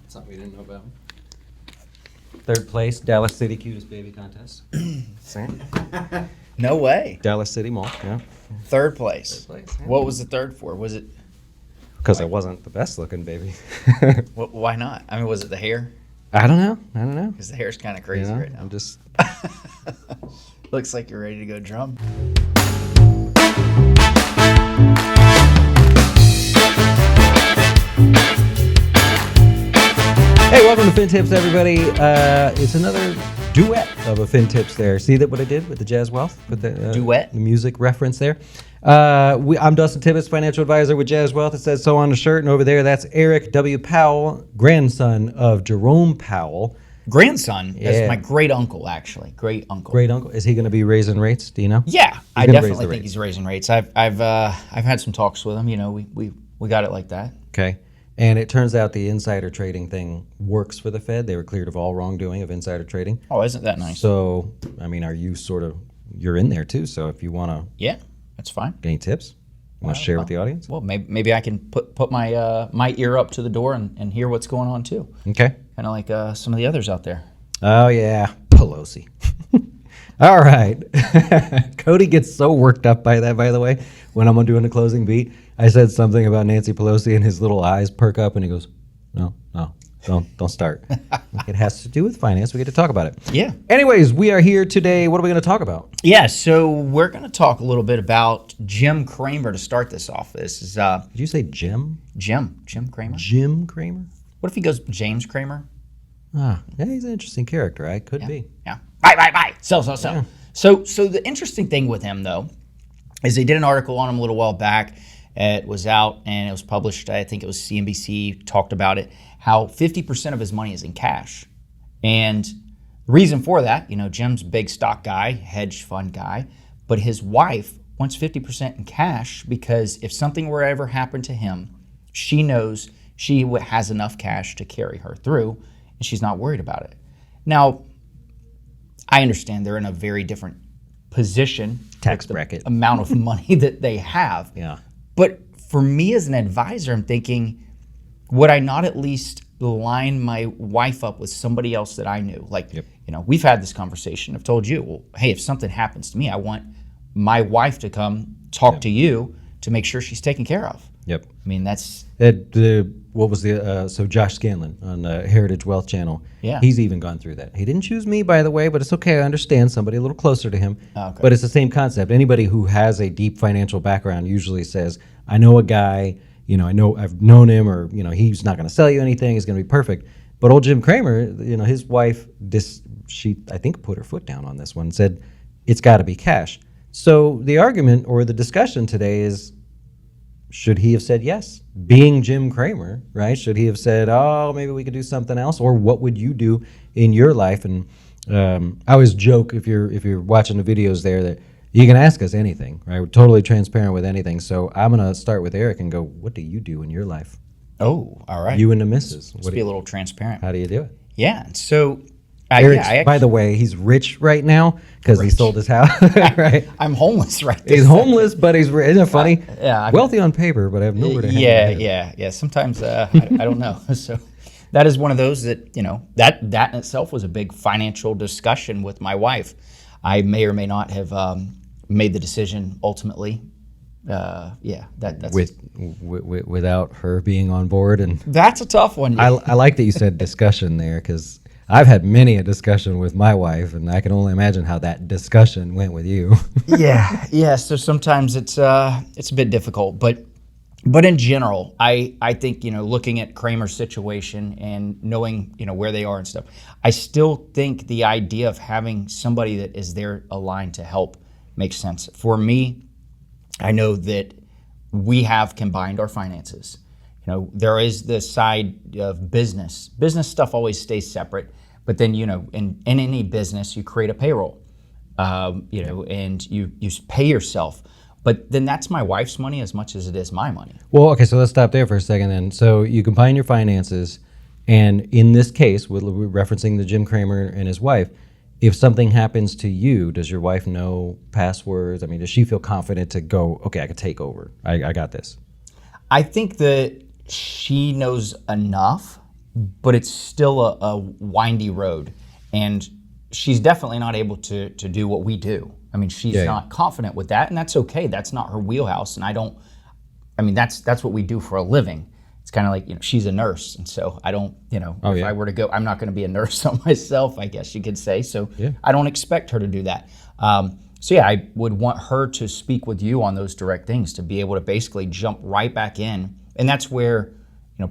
Something we didn't know about. Third place, Dallas City Cutest Baby Contest. Same. No way. Dallas City Mall, yeah. Third place. Third place, yeah. What was the third for? Was it? Because I wasn't the best looking baby. Why not? I mean, was it the hair? I don't know. Because the hair's kind of crazy right now. I'm just... Looks like you're ready to go drum. Hey, welcome to Fin Tips, everybody. It's another duet of a Fin Tips there. See that what I did with the Jazz Wealth? With the Duet? The music reference there. I'm Dustin Tibbetts, financial advisor with Jazz Wealth. It says so on the shirt. And over there, that's Eric W. Powell, grandson of Jerome Powell. Grandson? Yeah. That's my great uncle, actually. Great uncle. Great uncle. Is he going to be raising rates? Do you know? Yeah, I gonna raise definitely the think rates. he's raising rates. I've had some talks with him. You know, we got it like that. Okay. And it turns out the insider trading thing works for the Fed. They were cleared of all wrongdoing of insider trading. Oh, isn't that nice? So, I mean, are you you're in there too. So if you want to Yeah, that's fine. get any tips, you want to share with the audience? Well, maybe I can put my ear up to the door and hear what's going on too. Okay. Kind of like some of the others out there. Oh, yeah. Pelosi. All right. Cody gets so worked up by that, by the way, when I'm doing the closing beat. I said something about Nancy Pelosi and his little eyes perk up and he goes, no, don't start. It has to do with finance. We get to talk about it. Yeah. Anyways, we are here today. What are we going to talk about? Yeah, so we're going to talk a little bit about Jim Cramer to start this off. This is Did you say Jim? Jim Cramer. Jim Cramer? What if he goes James Cramer? Ah, yeah, he's an interesting character. I could be. Yeah. Buy. Sell. Yeah. So the interesting thing with him, though, is they did an article on him a little while back. It was out and it was published. I think it was CNBC talked about it, how 50% of his money is in cash. And the reason for that, you know, Jim's a big stock guy, hedge fund guy, but his wife wants 50% in cash because if something were to ever happen to him, she knows she has enough cash to carry her through and she's not worried about it. Now, I understand they're in a very different position. Tax with the bracket. amount of money that they have. Yeah. But for me as an advisor, I'm thinking, would I not at least line my wife up with somebody else that I knew? Like, Yep. you know, we've had this conversation. I've told you, well, hey, if something happens to me, I want my wife to come talk to you to make sure she's taken care of. Yep. I mean, that's... What was so Josh Scanlon on the Heritage Wealth Channel, Yeah. he's even gone through that. He didn't choose me, by the way, but it's okay. I understand somebody a little closer to him. Okay. But it's the same concept. Anybody who has a deep financial background usually says, I know a guy, you know, I've known him, or, you know, he's not going to sell you anything. He's going to be perfect. But old Jim Cramer, you know, his wife, she I think put her foot down on this one and said, it's got to be cash. So the argument or the discussion today is, should he have said yes? Being Jim Cramer, right? Should he have said, oh, maybe we could do something else? Or what would you do in your life? And I always joke, if you're watching the videos there, that you can ask us anything, right? We're totally transparent with anything. So I'm going to start with Eric and go, what do you do in your life? Oh, all right. You and the missus. Let's be a little transparent. How do you do it? Yeah, so... Eric's, by the way, he's rich right now because he sold his house, right? I'm homeless right this He's homeless, but he's isn't it funny? Yeah. Wealthy on paper, but I have nowhere to hang. Yeah. Sometimes I don't know. So that is one of those that, you know, that in itself was a big financial discussion with my wife. I may or may not have made the decision ultimately. That's Without her being on board, and that's a tough one. I like that you said discussion there, because I've had many a discussion with my wife, and I can only imagine how that discussion went with you. Yeah. So sometimes it's a bit difficult, but in general, I think, you know, looking at Cramer's situation and knowing, you know, where they are and stuff, I still think the idea of having somebody that is there aligned to help makes sense. For me, I know that we have combined our finances. You know, there is the side of business. Business stuff always stays separate, but then, you know, in any business, you create a payroll, you know, and you pay yourself. But then that's my wife's money as much as it is my money. Well, okay, so let's stop there for a second then. So you combine your finances, and in this case, we're referencing the Jim Cramer and his wife, if something happens to you, does your wife know passwords? I mean, does she feel confident to go, okay, I could take over. I got this. I think that she knows enough but it's still a windy road. And she's definitely not able to do what we do. I mean, she's not confident with that, and that's okay. That's not her wheelhouse, and that's what we do for a living. It's kind of like, she's a nurse, and so I don't, if I were to go, I'm not going to be a nurse on myself, I guess you could say. So I don't expect her to do that. I would want her to speak with you on those direct things, to be able to basically jump right back in. And that's where,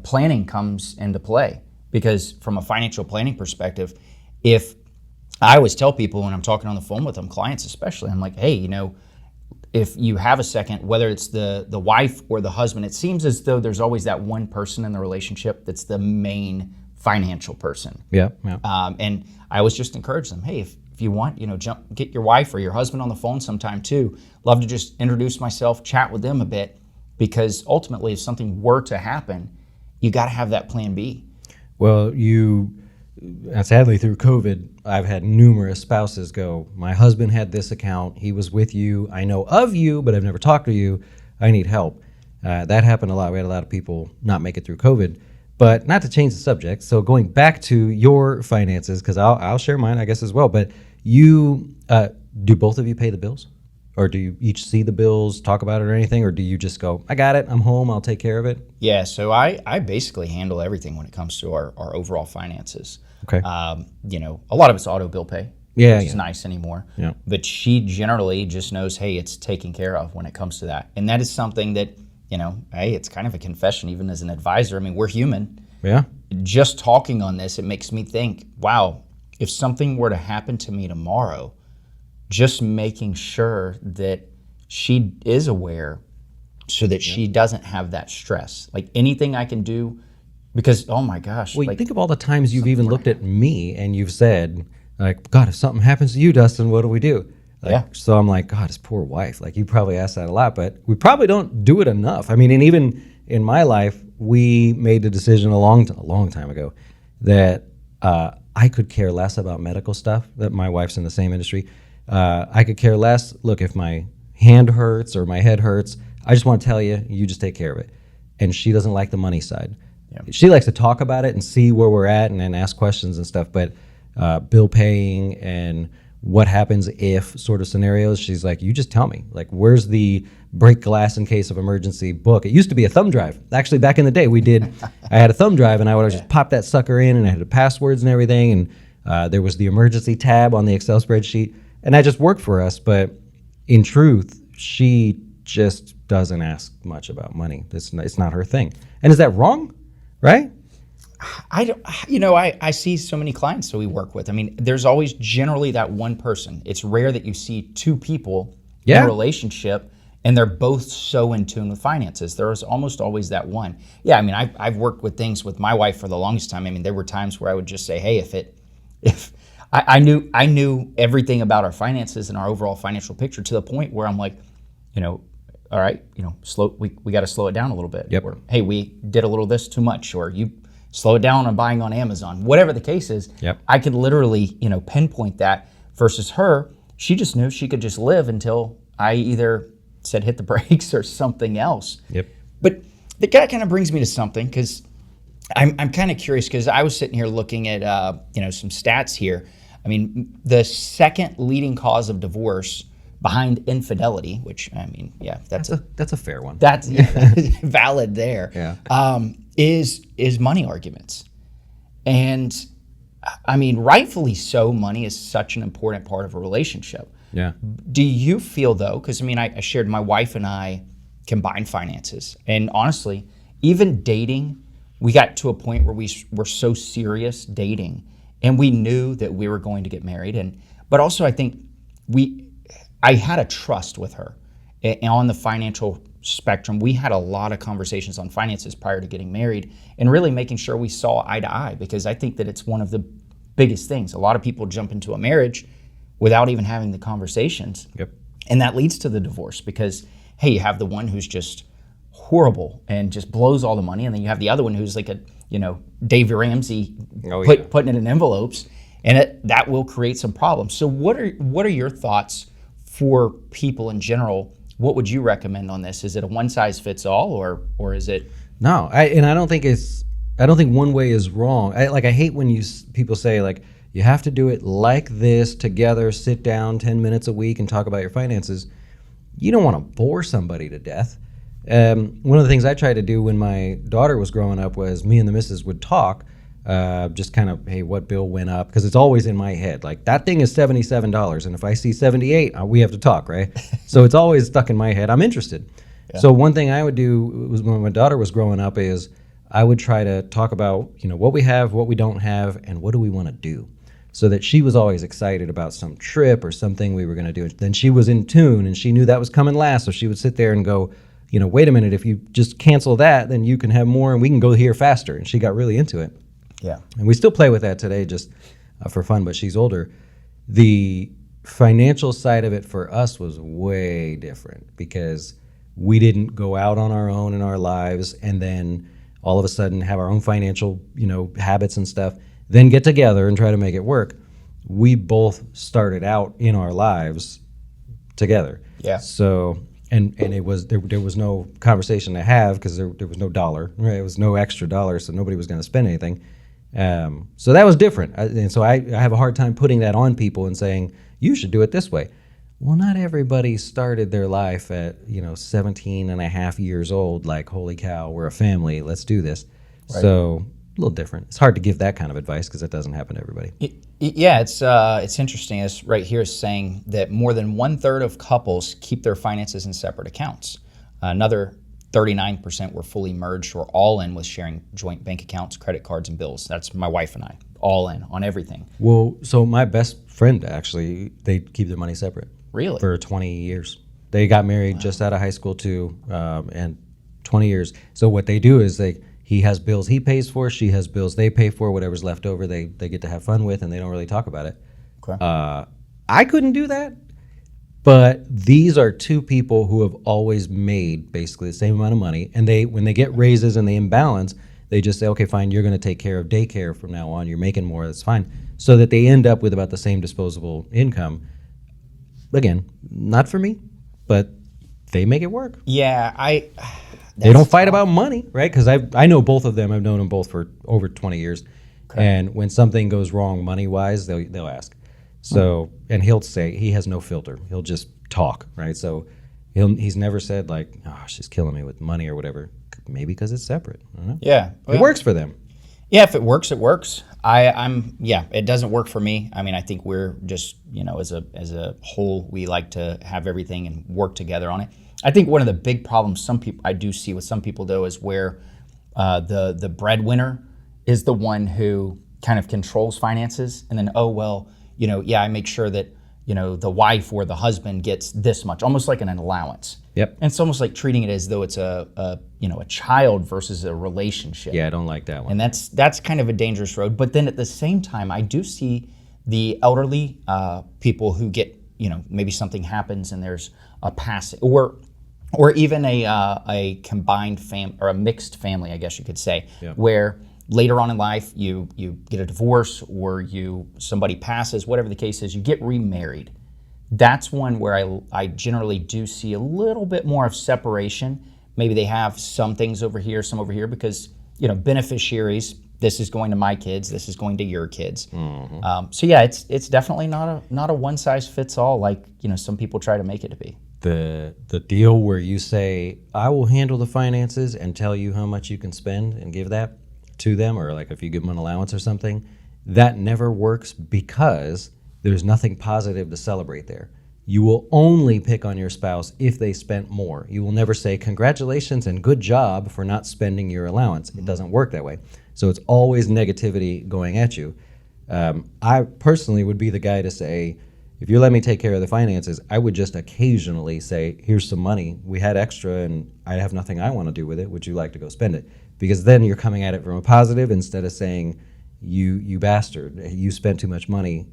planning comes into play. Because from a financial planning perspective, if I always tell people when I'm talking on the phone with them, clients especially, I'm like, hey, if you have a second, whether it's the wife or the husband, it seems as though there's always that one person in the relationship that's the main financial person. Yeah. And I always just encourage them, hey, if you want, get your wife or your husband on the phone sometime too. Love to just introduce myself, chat with them a bit, because ultimately if something were to happen, you got to have that plan B. Well, sadly through COVID, I've had numerous spouses go, my husband had this account, he was with you, I know of you, but I've never talked to you, I need help. That happened a lot. We had a lot of people not make it through COVID. But not to change the subject, so going back to your finances, because I'll share mine, I guess, as well, but you, do both of you pay the bills? Or do you each see the bills, talk about it or anything? Or do you just go, I got it, I'm home, I'll take care of it? Yeah, so I basically handle everything when it comes to our overall finances. Okay. A lot of it's auto bill pay, which is nice anymore. Yeah. But she generally just knows, hey, it's taken care of when it comes to that. And that is something that, hey, it's kind of a confession even as an advisor. I mean, we're human. Yeah. Just talking on this, it makes me think, wow, if something were to happen to me tomorrow, just making sure that she is aware so that she doesn't have that stress. Like anything I can do, because, oh my gosh. Well, think of all the times you've even looked at me and you've said, like, God, if something happens to you, Dustin, what do we do? So I'm like, God, his poor wife. Like, you probably ask that a lot, but we probably don't do it enough. I mean, and even in my life, we made the decision a long time ago that I could care less about medical stuff, that my wife's in the same industry. I could care less. Look, if my hand hurts or my head hurts, I just want to tell you, you just take care of it. And she doesn't like the money side. Yeah. She likes to talk about it and see where we're at and ask questions and stuff. But bill paying and what happens if sort of scenarios, she's like, you just tell me. Like, where's the break glass in case of emergency book? It used to be a thumb drive. Actually, back in the day, I had a thumb drive and I would just pop that sucker in and I had the passwords and everything. And there was the emergency tab on the Excel spreadsheet. And that just worked for us. But in truth, she just doesn't ask much about money. It's not her thing. And is that wrong? Right? I see so many clients that we work with. I mean, there's always generally that one person. It's rare that you see two people in a relationship and they're both so in tune with finances. There's almost always that one. Yeah, I mean, I've worked with things with my wife for the longest time. I mean, there were times where I would just say, hey, if I knew everything about our finances and our overall financial picture, to the point where I'm like, all right, we got to slow it down a little bit. Yep. Or, hey, we did a little this too much, or you slow it down on buying on Amazon. Whatever the case is, I could literally, pinpoint that. Versus her, she just knew she could just live until I either said hit the brakes or something else. Yep. But that kind of brings me to something, because I'm kind of curious, because I was sitting here looking at some stats here. I mean, the second leading cause of divorce behind infidelity, which, I mean, yeah, that's a fair one. That's valid there. Yeah. Is money arguments. And I mean, rightfully so, money is such an important part of a relationship. Yeah. Do you feel, though, because I mean, I shared my wife and I combined finances, and honestly, even dating, we got to a point where we were so serious dating, and we knew that we were going to get married. But also, I think I had a trust with her on the financial spectrum. We had a lot of conversations on finances prior to getting married, and really making sure we saw eye to eye, because I think that it's one of the biggest things. A lot of people jump into a marriage without even having the conversations. Yep. And that leads to the divorce, because, hey, you have the one who's just horrible and just blows all the money, and then you have the other one who's like a, Davy Ramsey putting it in envelopes, and that will create some problems. So what are your thoughts for people in general? What would you recommend on this? Is it a one size fits all, or is it? No, I don't think it's I don't think one way is wrong. I hate when people say like you have to do it like this together, sit down 10 minutes a week and talk about your finances. You don't want to bore somebody to death. One of the things I tried to do when my daughter was growing up was me and the missus would talk, just kind of, hey, what bill went up? Because it's always in my head. Like, that thing is $77, and if I see 78, we have to talk, right? So it's always stuck in my head. I'm interested. Yeah. So one thing I would do was when my daughter was growing up is I would try to talk about, what we have, what we don't have, and what do we want to do, so that she was always excited about some trip or something we were going to do. Then she was in tune, and she knew that was coming last, so she would sit there and go, wait a minute, if you just cancel that, then you can have more, and we can go here faster. And she got really into it. Yeah. And we still play with that today just for fun, but she's older. The financial side of it for us was way different because we didn't go out on our own in our lives and then all of a sudden have our own financial, habits and stuff, then get together and try to make it work. We both started out in our lives together. Yeah. So, and it was, there was no conversation to have because there was no dollar, right? It was no extra dollar, so nobody was going to spend anything. So that was different. And so I have a hard time putting that on people and saying, you should do it this way. Well, not everybody started their life at, 17 and a half years old, like, holy cow, we're a family, let's do this. Right. So a little different. It's hard to give that kind of advice because it doesn't happen to everybody. Yeah, it's interesting. It's right here is saying that more than 1/3 of couples keep their finances in separate accounts. Another 39% were fully merged or all in with sharing joint bank accounts, credit cards, and bills. That's my wife and I, all in on everything. Well, so my best friend, actually, they keep their money separate. Really? For 20 years. They got married just out of high school too, and 20 years. So what they do is he has bills he pays for, she has bills they pay for, whatever's left over they get to have fun with, and they don't really talk about it. Okay. I couldn't do that, but these are two people who have always made basically the same amount of money, and when they get raises and they imbalance, they just say, okay, fine, you're going to take care of daycare from now on, you're making more, that's fine, so that they end up with about the same disposable income. Again, not for me, but they make it work. Yeah, they don't fight about money, right? Because I know both of them. I've known them both for over 20 years. Okay. And when something goes wrong money-wise, they'll ask. So, and he'll say, he has no filter. He'll just talk, right? So he's never said like, oh, she's killing me with money or whatever. Maybe because it's separate. I don't know. Yeah. Well, it works for them. Yeah, if it works, it works. It doesn't work for me. I mean, I think we're just, as a whole, we like to have everything and work together on it. I think one of the big problems I do see with some people though is where the breadwinner is the one who kind of controls finances, and then I make sure that the wife or the husband gets this much, almost like an allowance. Yep. And it's almost like treating it as though it's a child versus a relationship. Yeah, I don't like that one. And that's kind of a dangerous road. But then at the same time, I do see the elderly people who get, maybe something happens and there's a passing, or even a combined family or a mixed family, I guess you could say, where later on in life you get a divorce or somebody passes, whatever the case is, you get remarried. That's one where I generally do see a little bit more of separation. Maybe they have some things over here, some over here, because beneficiaries. This is going to my kids. This is going to your kids. Mm-hmm. So yeah, it's definitely not a one size fits all like some people try to make it to be. The deal where you say I will handle the finances and tell you how much you can spend and give that to them, or like if you give them an allowance or something, that never works because there's nothing positive to celebrate there. You will only pick on your spouse if they spent more. You will never say, congratulations and good job for not spending your allowance. It doesn't work that way. So it's always negativity going at you. I personally would be the guy to say, if you let me take care of the finances, I would just occasionally say, here's some money. We had extra and I have nothing I want to do with it. Would you like to go spend it? Because then you're coming at it from a positive instead of saying, you bastard, you spent too much money.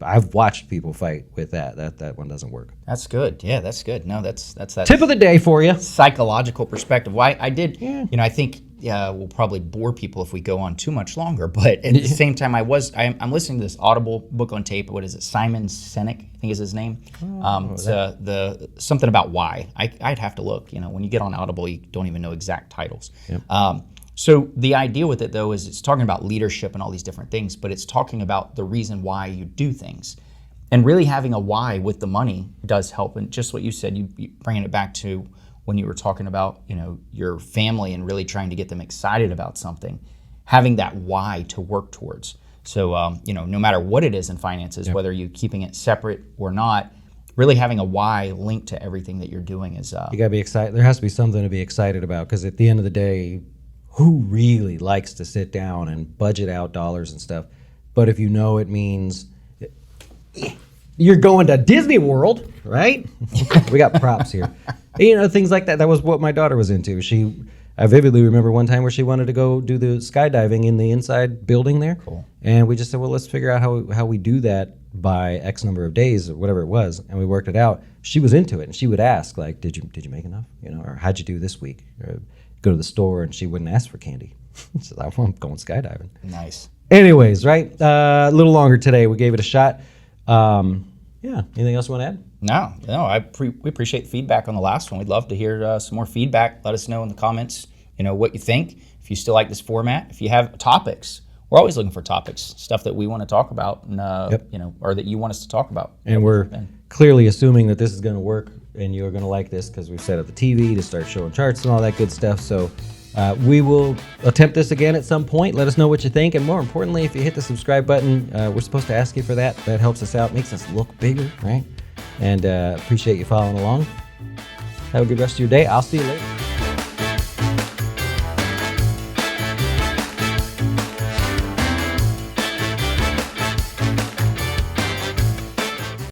I've watched people fight with that. That one doesn't work. That's good. Yeah, that's good. No, that's that tip of the day for you. Psychological perspective. Why I did, I think we'll probably bore people if we go on too much longer. But at the same time, I'm listening to this Audible book on tape. What is it? Simon Sinek, I think is his name. It's the something about why. I'd have to look. When you get on Audible, you don't even know exact titles. Yep. So the idea with it though is it's talking about leadership and all these different things, but it's talking about the reason why you do things. And really having a why with the money does help. And just what you said, you bringing it back to when you were talking about, your family and really trying to get them excited about something, having that why to work towards. So, no matter what it is in finances, whether you're keeping it separate or not, really having a why linked to everything that you're doing is... You got to be excited. There has to be something to be excited about, because at the end of the day, who really likes to sit down and budget out dollars and stuff? But if it means you're going to Disney World, right? We got props here. Things like that. That was what my daughter was into. I vividly remember one time where she wanted to go do the skydiving in the inside building there. Cool. And we just said, well, let's figure out how we do that by X number of days or whatever it was. And we worked it out. She was into it, and she would ask, like, did you make enough? Or how'd you do this week? Or go to the store, and she wouldn't ask for candy. She said, I'm going skydiving. Nice. Anyways, right? A little longer today. We gave it a shot. Anything else you want to add? No. We appreciate the feedback on the last one. We'd love to hear some more feedback. Let us know in the comments, what you think. If you still like this format, if you have topics, we're always looking for topics, stuff that we want to talk about, and or that you want us to talk about. And we're clearly assuming that this is going to work, and you're going to like this because we've set up the TV to start showing charts and all that good stuff. So we will attempt this again at some point. Let us know what you think, and more importantly, if you hit the subscribe button, we're supposed to ask you for that. That helps us out, makes us look bigger, right? And appreciate you following along. Have a good rest of your day. I'll see you later.